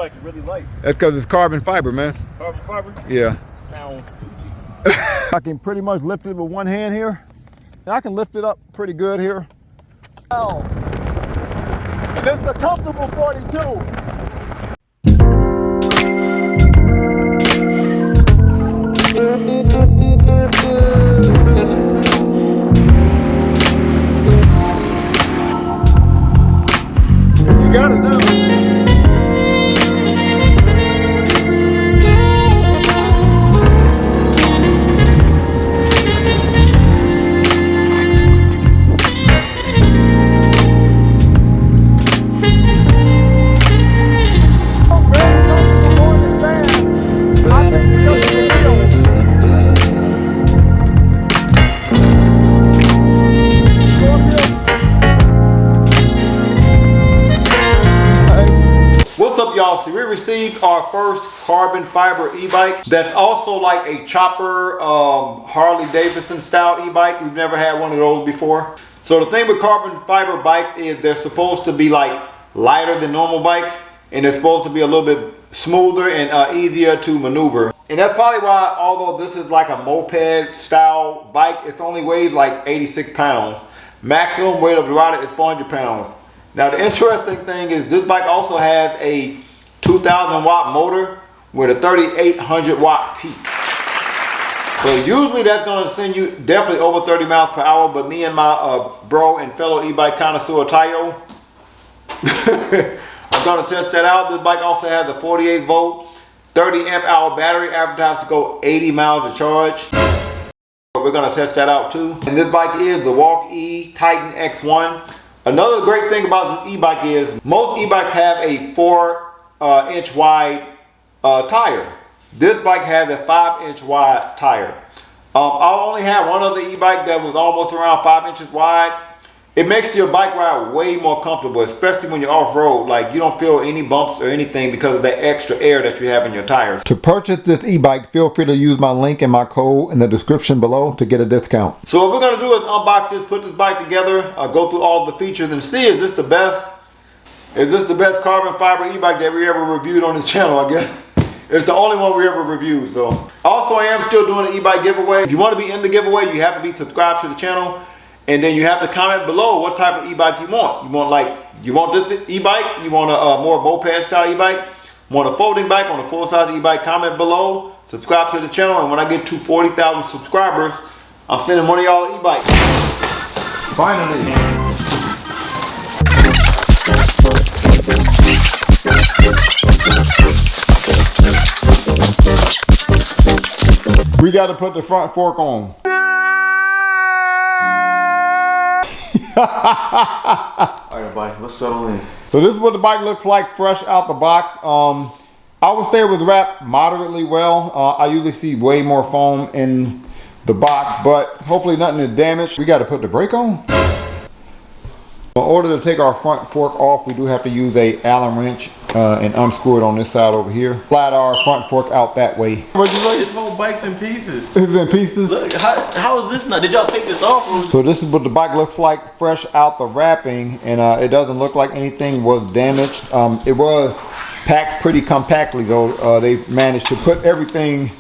Like really light. That's because it's carbon fiber, man. Carbon fiber? Yeah. Sounds spooky. I can pretty much lift it with one hand here. And I can lift it up pretty good here. Oh. And it's a comfortable 42. You got it now. Y'all, so we received our first carbon fiber e-bike that's also like a chopper Harley Davidson style e-bike. We've never had one of those before. So the thing with carbon fiber bike is they're supposed to be like lighter than normal bikes, and they're supposed to be a little bit smoother and easier to maneuver. And that's probably why, although this is like a moped style bike, it only weighs like 86 pounds. Maximum weight of the rider is 400 pounds. Now the interesting thing is this bike also has a 2,000 watt motor with a 3,800 watt peak. So usually that's going to send you definitely over 30 miles per hour, but me and my bro and fellow e-bike connoisseur Tayo I'm going to test that out. This bike also has a 48 volt, 30 amp hour battery advertised to go 80 miles to charge. We're going to test that out too. And this bike is the Wallke Titan X1. Another great thing about this e-bike is most e-bikes have a 4-inch wide tire. This bike has a 5-inch wide tire. I only had one other e-bike that was almost around 5 inches wide. It makes your bike ride way more comfortable, especially when you're off-road. Like, you don't feel any bumps or anything because of that extra air that you have in your tires. To purchase this e-bike, feel free to use my link and my code in the description below to get a discount. So what we're going to do is unbox this, put this bike together, go through all the features and see is this the best carbon fiber e-bike that we ever reviewed on this channel, I guess. It's the only one we ever reviewed, so. Also, I am still doing an e-bike giveaway. If you want to be in the giveaway, you have to be subscribed to the channel. And then you have to comment below what type of e-bike you want. You want this e-bike? You want a more moped style e-bike? Want a folding bike? Want a full-size e-bike? Comment below. Subscribe to the channel. And when I get to 40,000 subscribers, I'm sending one of y'all an e-bike. Finally. We got to put the front fork on. Alright everybody, let's settle in. So this is what the bike looks like fresh out the box. I would say it was wrapped moderately well. I usually see way more foam in the box, but hopefully nothing is damaged. We got to put the brake on. In order to take our front fork off, we do have to use a Allen wrench and unscrew it on this side over here. Slide our front fork out that way. What'd you say? This whole bike's in pieces. It's in pieces? Look, how is this not? Did y'all take this off? So this is what the bike looks like fresh out the wrapping, and it doesn't look like anything was damaged. It was packed pretty compactly though. They managed to put everything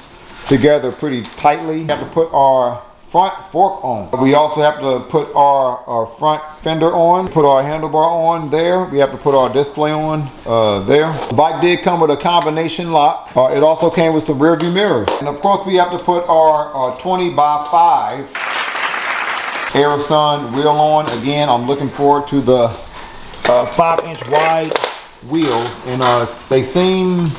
together pretty tightly. We have to put our front fork on. We also have to put our front fender on, put our handlebar on there. We have to put our display on there. The bike did come with a combination lock. It also came with some rear view mirrors. And of course we have to put our 20 by 5 Aerosun wheel on. Again, I'm looking forward to the 5-inch wide wheels, and they seem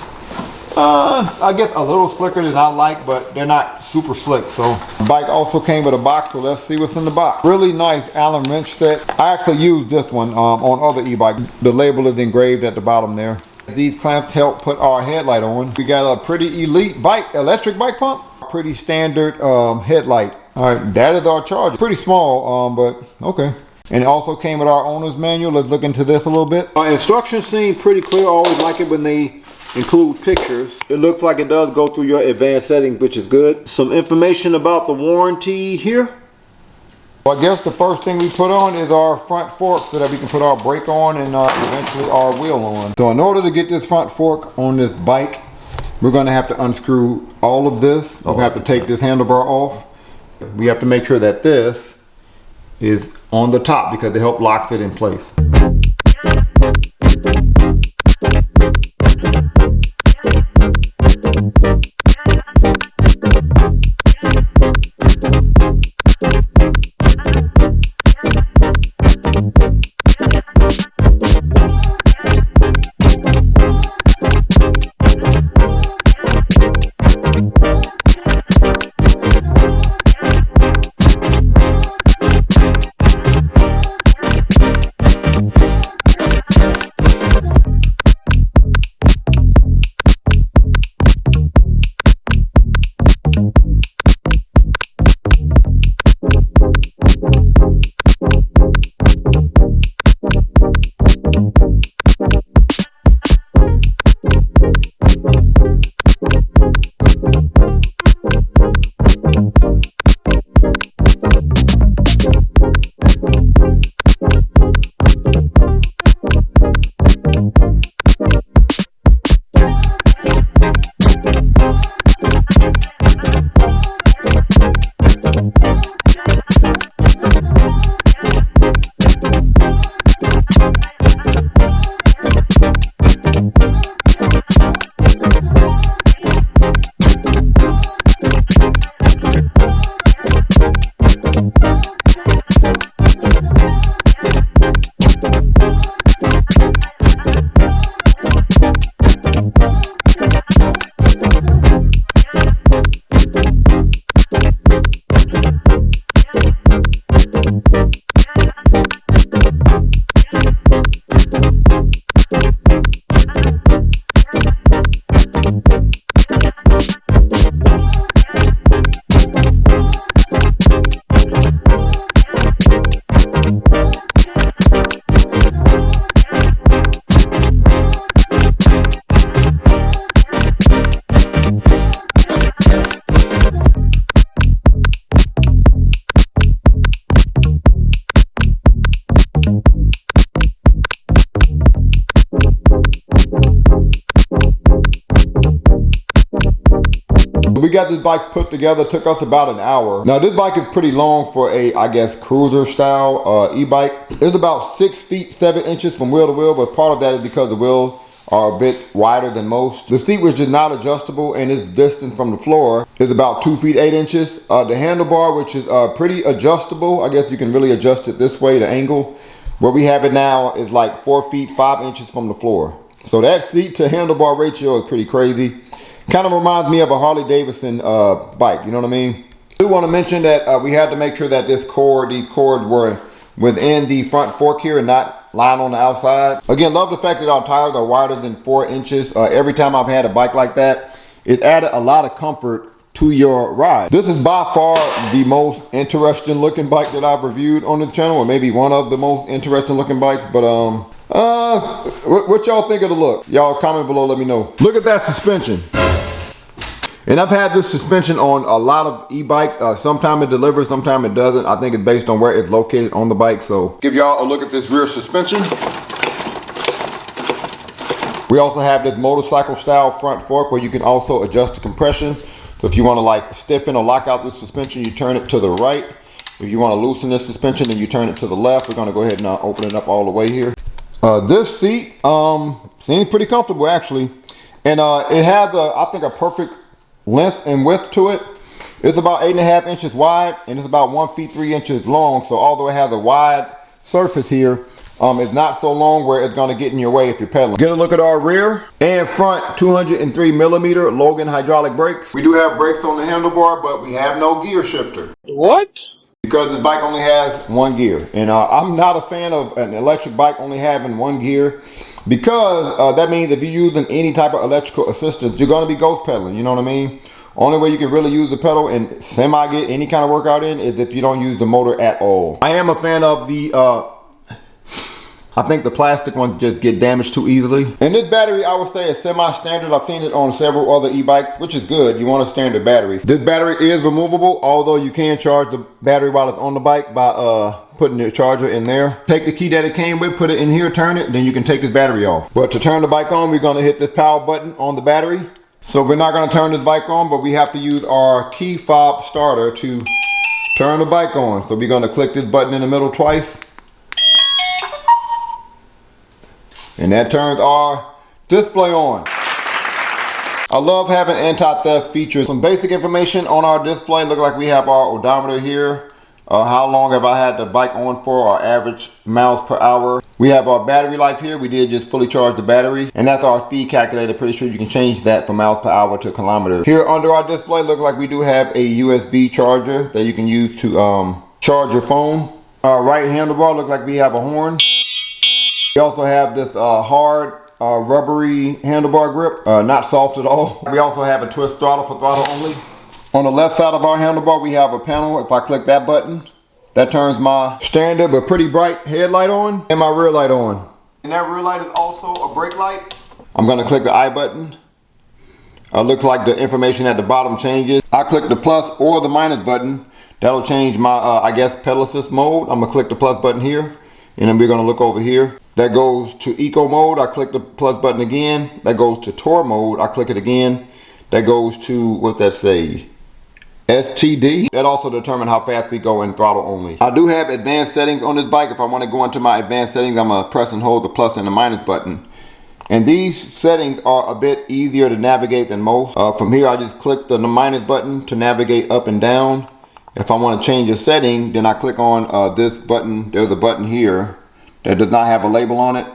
I guess a little slicker than I like, but they're not super slick. So the bike also came with a box, so let's see what's in the box. Really nice Allen wrench set. I actually used this one on other e-bikes. The label is engraved at the bottom there. These clamps help put our headlight on. We got a pretty elite bike, electric bike pump. Pretty standard headlight. All right, that is our charger. Pretty small, but okay. And it also came with our owner's manual. Let's look into this a little bit. Instructions seem pretty clear. I always like it when they include pictures. It looks like it does go through your advanced settings, which is good. Some information about the warranty here. I guess the first thing we put on is our front fork so that we can put our brake on and eventually our wheel on. So in order to get this front fork on this bike, we're going to have to unscrew all of this. We're going to have to take this handlebar off. We have to make sure that this is on the top because it helps lock it in place. We got this bike put together, took us about an hour. Now this bike is pretty long for a, I guess, cruiser style e-bike. It's about 6 feet 7 inches from wheel to wheel, but part of that is because the wheels are a bit wider than most. The seat was just not adjustable, and its distance from the floor is about 2 feet 8 inches. The handlebar, which is pretty adjustable, I guess you can really adjust it this way, the angle. Where we have it now is like 4 feet 5 inches from the floor. So that seat to handlebar ratio is pretty crazy. Kind of reminds me of a Harley Davidson bike, you know what I mean? I do want to mention that we had to make sure that these cords were within the front fork here and not lying on the outside. Again, love the fact that our tires are wider than 4 inches. Every time I've had a bike like that, it added a lot of comfort to your ride. This is by far the most interesting looking bike that I've reviewed on this channel, or maybe one of the most interesting looking bikes, but what y'all think of the look? Y'all comment below, let me know. Look at that suspension. And I've had this suspension on a lot of e-bikes. Sometimes it delivers, sometimes it doesn't. I think it's based on where it's located on the bike. So give y'all a look at this rear suspension. We also have this motorcycle style front fork where you can also adjust the compression. So if you want to like stiffen or lock out the suspension, you turn it to the right. If you want to loosen this suspension, then you turn it to the left. We're going to go ahead and open it up all the way here. This seat seems pretty comfortable actually. And it has, I think, a perfect length and width to it. It's about 8.5 inches wide and it's about 1 feet 3 inches long. So although it has a wide surface here, it's not so long where it's going to get in your way if you're pedaling. Get a look at our rear and front 203 millimeter Logan hydraulic brakes. We do have brakes on the handlebar, but we have no gear shifter. What? Because this bike only has one gear. And I'm not a fan of an electric bike only having one gear, because that means if you're using any type of electrical assistance, you're going to be ghost pedaling, you know what I mean? Only way you can really use the pedal and semi get any kind of workout in is if you don't use the motor at all. I am a fan of the I think the plastic ones just get damaged too easily. And this battery, I would say, is semi-standard. I've seen it on several other e-bikes, which is good. You want a standard battery. This battery is removable, although you can charge the battery while it's on the bike by putting the charger in there. Take the key that it came with, put it in here, turn it, then you can take this battery off. But to turn the bike on, we're gonna hit this power button on the battery. So we're not gonna turn this bike on, but we have to use our key fob starter to turn the bike on. So we're gonna click this button in the middle twice. And that turns our display on. I love having anti-theft features. Some basic information on our display. Look like we have our odometer here. How long have I had the bike on for, our average miles per hour. We have our battery life here. We did just fully charge the battery. And that's our speed calculator. Pretty sure you can change that from miles per hour to kilometers. Here under our display, look like we do have a USB charger that you can use to charge your phone. Our right handlebar, look like we have a horn. We also have this hard rubbery handlebar grip, not soft at all. We also have a twist throttle for throttle only. On the left side of our handlebar, we have a panel. If I click that button, that turns my standard but pretty bright headlight on and my rear light on. And that rear light is also a brake light. I'm gonna click the I button. Looks like the information at the bottom changes. I click the plus or the minus button. That'll change my, I guess, pedal assist mode. I'm gonna click the plus button here. And then we're gonna look over here. That goes to eco mode. I click the plus button again. That goes to tour mode. I click it again. That goes to, what's that say? STD. That also determines how fast we go in throttle only. I do have advanced settings on this bike. If I want to go into my advanced settings, I'm gonna press and hold the plus and the minus button. And these settings are a bit easier to navigate than most. From here, I just click the minus button to navigate up and down. If I want to change a setting, then I click on this button. There's a button here that does not have a label on it.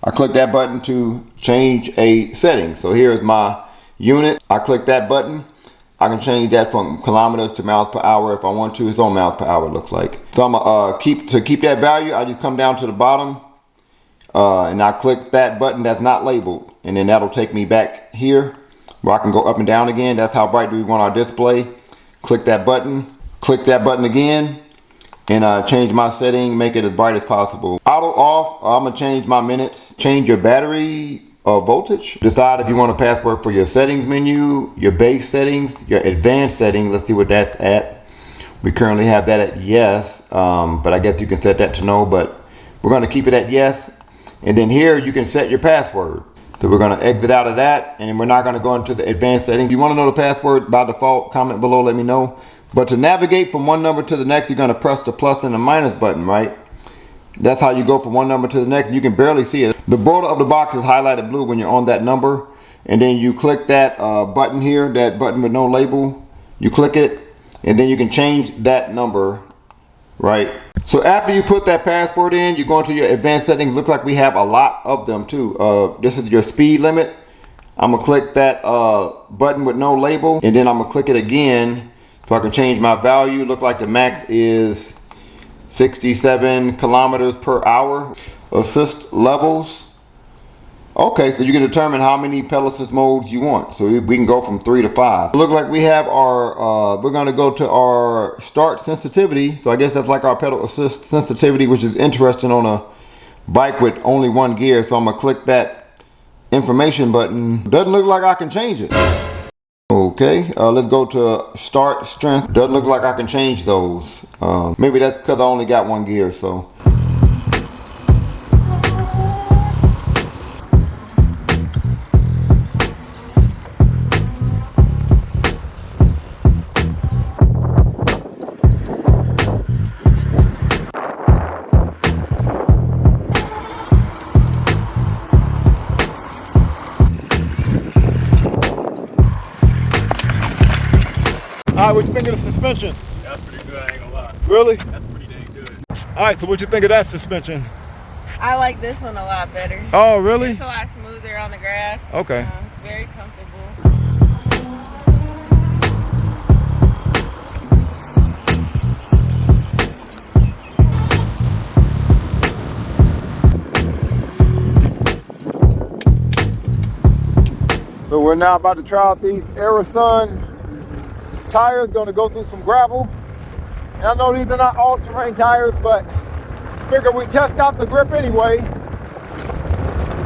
I click that button to change a setting. So here's my unit. I click that button. I can change that from kilometers to miles per hour if I want to. It's on miles per hour, it looks like. So I'm gonna keep that value. I just come down to the bottom and I click that button that's not labeled, and then that'll take me back here where I can go up and down again. That's how bright we want our display. Click that button again, and change my setting, make it as bright as possible. Auto off, I'm gonna change my minutes. Change your battery voltage. Decide if you want a password for your settings menu, your base settings, your advanced settings. Let's see what that's at. We currently have that at yes, but I guess you can set that to no, but we're gonna keep it at yes. And then here you can set your password. So we're gonna exit out of that, and we're not gonna go into the advanced settings. If you wanna know the password by default, comment below, let me know. But to navigate from one number to the next, you're gonna press the plus and the minus button, right? That's how you go from one number to the next. You can barely see it. The border of the box is highlighted blue when you're on that number. And then you click that button here, that button with no label. You click it, and then you can change that number, right? So after you put that password in, you go into your advanced settings. Look like we have a lot of them too. This is your speed limit. I'm gonna click that button with no label, and then I'm gonna click it again so I can change my value. Look like the max is 67 kilometers per hour. Assist levels. Okay, so you can determine how many pedal assist modes you want. So we can go from 3 to 5. Look like we have our, we're gonna go to our start sensitivity. So I guess that's like our pedal assist sensitivity, which is interesting on a bike with only one gear. So I'm gonna click that information button. Doesn't look like I can change it. Okay, let's go to start strength. Doesn't look like I can change those. Maybe that's because I only got one gear, so. All right, what you think of the suspension? That's pretty good, I ain't gonna lie. Really? That's pretty dang good. All right, so what you think of that suspension? I like this one a lot better. Oh, really? It's a lot smoother on the grass. Okay. It's very comfortable. So we're now about to try out these Aerosun tires. Gonna go through some gravel. And I know these are not all-terrain tires, but figure we test out the grip anyway.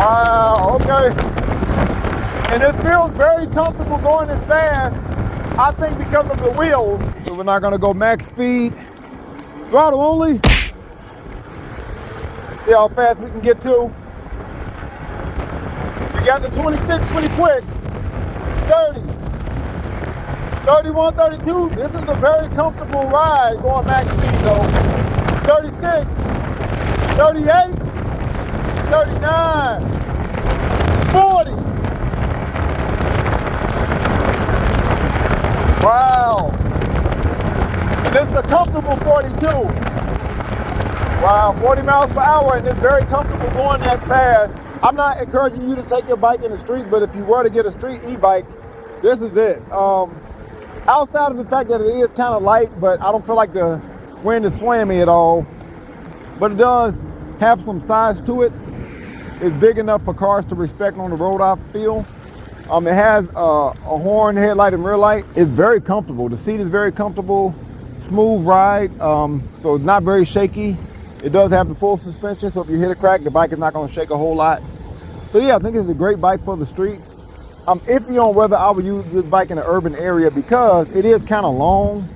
Wow, okay. And it feels very comfortable going this fast, I think because of the wheels. So we're not gonna go max speed. Throttle only. See how fast we can get to. We got the 26 pretty quick. 30. 31, 32. This is a very comfortable ride going max speed though. 36. 38. 39. 40. Wow. And this is a comfortable 42. Wow, 40 miles per hour, and it's very comfortable going that fast. I'm not encouraging you to take your bike in the street, but if you were to get a street e-bike, this is it. Outside of the fact that it is kind of light, but I don't feel like the wind is swaying me at all. But it does have some size to it. It's big enough for cars to respect on the road, I feel. It has a horn, headlight, and rear light. It's very comfortable. The seat is very comfortable, smooth ride, so it's not very shaky. It does have the full suspension, so if you hit a crack, the bike is not going to shake a whole lot. So yeah, I think it's a great bike for the streets. I'm iffy on whether I would use this bike in an urban area because it is kind of long,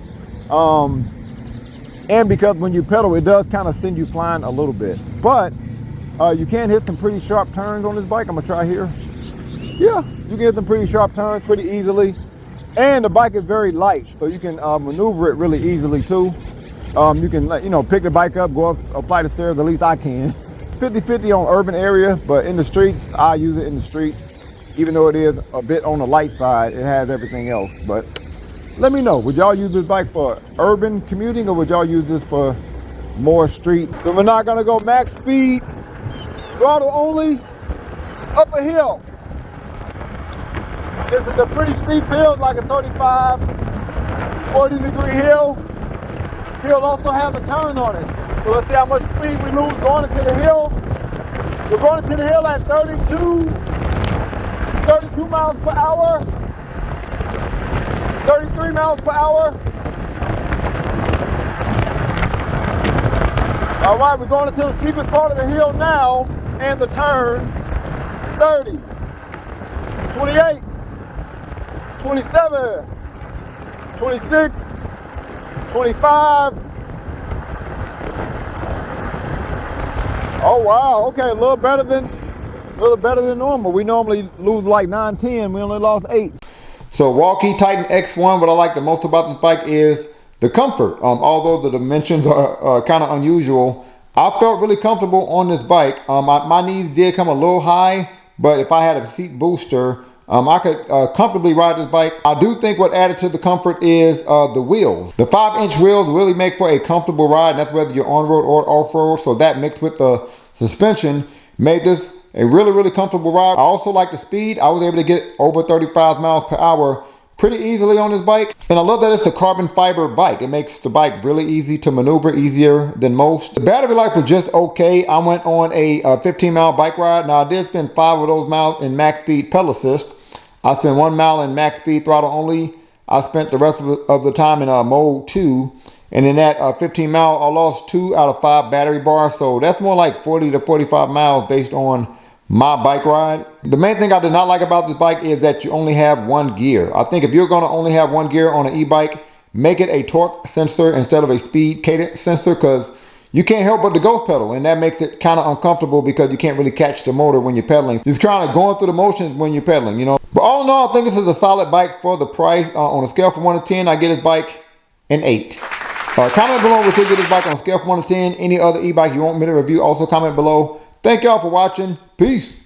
and because when you pedal, it does kind of send you flying a little bit. But you can hit some pretty sharp turns on this bike. I'm gonna try here. Yeah, you can hit some pretty sharp turns pretty easily. And the bike is very light, so you can maneuver it really easily too. You can, pick the bike up, go up a flight of stairs, at least I can. 50-50 on urban area, but in the streets, I use it in the streets. Even though it is a bit on the light side, it has everything else. But let me know, would y'all use this bike for urban commuting or would y'all use this for more street? So we're not gonna go max speed, throttle only, up a hill. This is a pretty steep hill, like a 35, 40 degree hill. Hill also has a turn on it. So let's see how much speed we lose going into the hill. We're going into the hill at 32 miles per hour, 33 miles per hour. All right, we're going into the steepest part of the hill now, and the turn, 30, 28, 27, 26, 25. Oh wow, okay, a little better than normal. We normally lose like 9, 10, we only lost 8. So Wallke Titan X1, what I like the most about this bike is the comfort. Although the dimensions are kind of unusual, I felt really comfortable on this bike. My knees did come a little high, but if I had a seat booster, I could comfortably ride this bike. I do think what added to the comfort is the wheels. The 5-inch wheels really make for a comfortable ride, and that's whether you're on-road or off-road. So that mixed with the suspension made this a really, really comfortable ride. I also like the speed. I was able to get over 35 miles per hour pretty easily on this bike. And I love that it's a carbon fiber bike. It makes the bike really easy to maneuver, easier than most. The battery life was just okay. I went on a 15-mile bike ride. Now I did spend 5 of those miles in max speed pedal assist. I spent 1 mile in max speed throttle only. I spent the rest of the time in mode 2. And in that 15 mile, I lost 2 out of 5 battery bars. So that's more like 40 to 45 miles based on my bike ride. The main thing I did not like about this bike is that you only have 1 gear. I think if you're gonna only have 1 gear on an e-bike, make it a torque sensor instead of a speed cadence sensor, because you can't help but the ghost pedal, and that makes it kind of uncomfortable because you can't really catch the motor when you're pedaling. You're kind of going through the motions when you're pedaling, you know. But all in all, I think this is a solid bike for the price. On a scale from 1 to 10, I get this bike an 8. Comment below what you get this bike on a scale from 1 to 10. Any other e-bike you want me to review, also comment below. Thank y'all for watching. Peace.